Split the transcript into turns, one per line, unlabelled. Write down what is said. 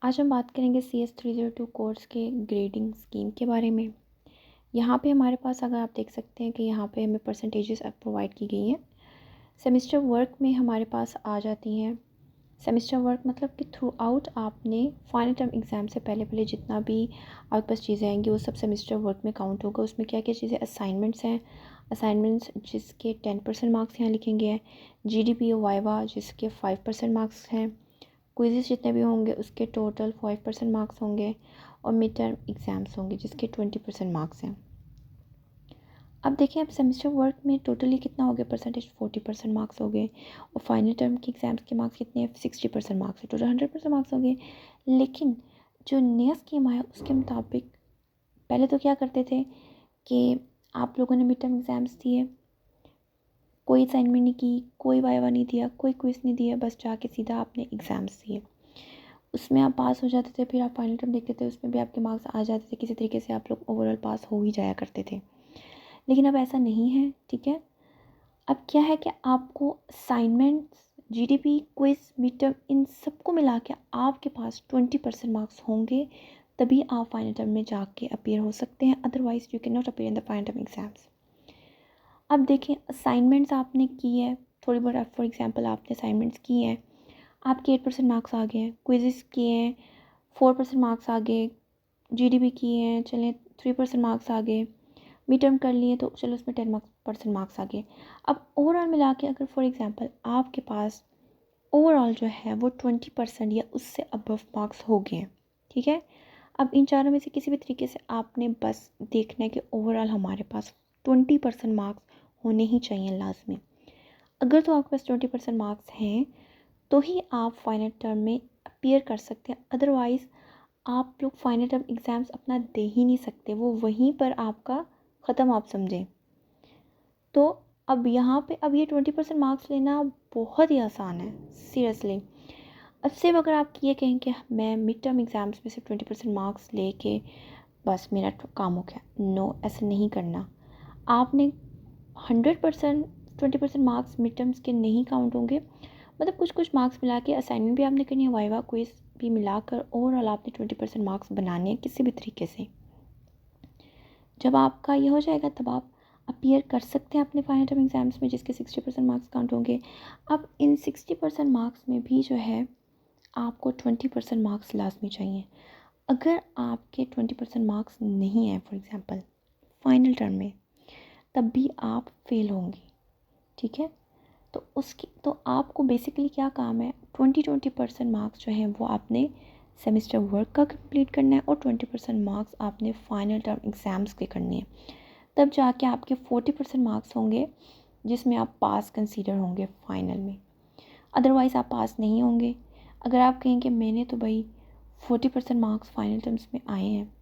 आज हम बात करेंगे CS302 कोर्स के ग्रेडिंग स्कीम के बारे में। यहाँ पे हमारे पास अगर आप देख सकते हैं कि यहाँ पे हमें परसेंटेजेस प्रोवाइड की गई हैं। सेमेस्टर वर्क में हमारे पास आ जाती हैं। सेमेस्टर वर्क मतलब कि थ्रू आउट आपने फाइनल टर्म एग्ज़ाम से पहले पहले जितना भी आपके पास चीज़ें आएंगी वो सब सेमेस्टर वर्क में काउंट होगा। उसमें क्या क्या चीज़ें असाइनमेंट्स हैं, असाइनमेंट्स जिसके 10% मार्क्स यहाँ लिखेंगे हैं, GDP वाइवा जिसके 5% मार्क्स हैं, क्विज़ेस जितने भी होंगे उसके टोटल 5% मार्क्स होंगे और मिड टर्म एग्ज़ाम्स होंगे जिसके 20% मार्क्स हैं। अब देखिए अब सेमेस्टर वर्क में टोटली कितना हो गया परसेंटेज, 40% मार्क्स हो गए और फाइनल टर्म के एग्ज़ाम्स के मार्क्स कितने हैं, 60% मार्क्स है, टोटल 100% मार्क्स हो गए। लेकिन जो नया स्कीम आया उसके मुताबिक पहले तो क्या करते थे कि आप लोगों ने मिड टर्म एग्ज़ाम्स दिए, कोई असाइनमेंट नहीं की, कोई वाइवा नहीं दिया, कोई क्विज़ नहीं दिया, बस जाके सीधा आपने एग्ज़ाम्स दिए, उसमें आप पास हो जाते थे। फिर आप फाइनल टर्म देखते थे, उसमें भी आपके मार्क्स आ जाते थे, किसी तरीके से आप लोग ओवरऑल पास हो ही जाया करते थे। लेकिन अब ऐसा नहीं है, ठीक है। अब क्या है कि आपको assignments, GDP, quiz, mid term in सबको मिला के आपके पास 20% मार्क्स होंगे, तभी आप फाइनल टर्म में जाके अपीयर हो सकते हैं, otherwise you can not appear in the final term exams. अब देखें असाइनमेंट्स आपने की है, थोड़ी बहुत फॉर एग्जांपल आपने असाइनमेंट्स की हैं, आपके 8% मार्क्स आ गए हैं, क्विज़ेस किए हैं 4% मार्क्स आ गए, GDP किए हैं चलें 3% मार्क्स आ गए, मिड टर्म कर लिए तो चलो उसमें 10% मार्क्स आ गए। अब ओवरऑल मिला के अगर फॉर एग्जांपल आपके पास ओवरऑल जो है वो 20% या उससे अबव मार्क्स हो गए हैं, ठीक है। अब इन चारों में से किसी भी तरीके से आपने बस देखना है कि ओवरऑल हमारे पास 20% मार्क्स होने ही चाहिए लाजमी। अगर तो आपके पास 20% मार्क्स हैं तो ही आप फाइनल टर्म में अपीयर कर सकते हैं, अदरवाइज़ आप लोग फाइनल टर्म एग्ज़ाम्स अपना दे ही नहीं सकते, वो वहीं पर आपका ख़त्म आप समझें। तो अब यहाँ पे अब ये 20% मार्क्स लेना बहुत ही आसान है, सीरियसली। अब सिर्फ अगर आप ये कहें कि मैं मिड टर्म एग्ज़ाम्स में से 20% मार्क्स लेके बस मेरा काम हो गया, नो, ऐसा नहीं करना। आपने 100% 20% मार्क्स मिड टर्म्स के नहीं काउंट होंगे, मतलब कुछ कुछ मार्क्स मिला के असाइनमेंट भी आपने करनी है, वाइवा क्विज भी मिलाकर ओवरऑल आपने 20% मार्क्स बनाने हैं किसी भी तरीके से। जब आपका ये हो जाएगा तब आप अपीयर कर सकते हैं अपने फाइनल टर्म एग्ज़ाम्स में जिसके 60% मार्क्स काउंट होंगे। अब इन 60% मार्क्स में भी जो है आपको 20% मार्क्स लाजमी चाहिए। अगर आपके 20% मार्क्स नहीं हैं फॉर एग्ज़ाम्पल फाइनल टर्म में, तब भी आप फेल होंगे, ठीक है। तो आपको बेसिकली क्या काम है, 20% मार्क्स जो हैं वो आपने सेमेस्टर वर्क का कंप्लीट करना है और 20% मार्क्स आपने फाइनल टर्म एग्ज़ाम्स के करने हैं, तब जाके आपके 40% मार्क्स होंगे जिसमें आप पास कंसीडर होंगे फाइनल में, अदरवाइज़ आप पास नहीं होंगे। अगर आप कहें कि मैंने तो भाई 40% मार्क्स फाइनल टर्म्स में आए हैं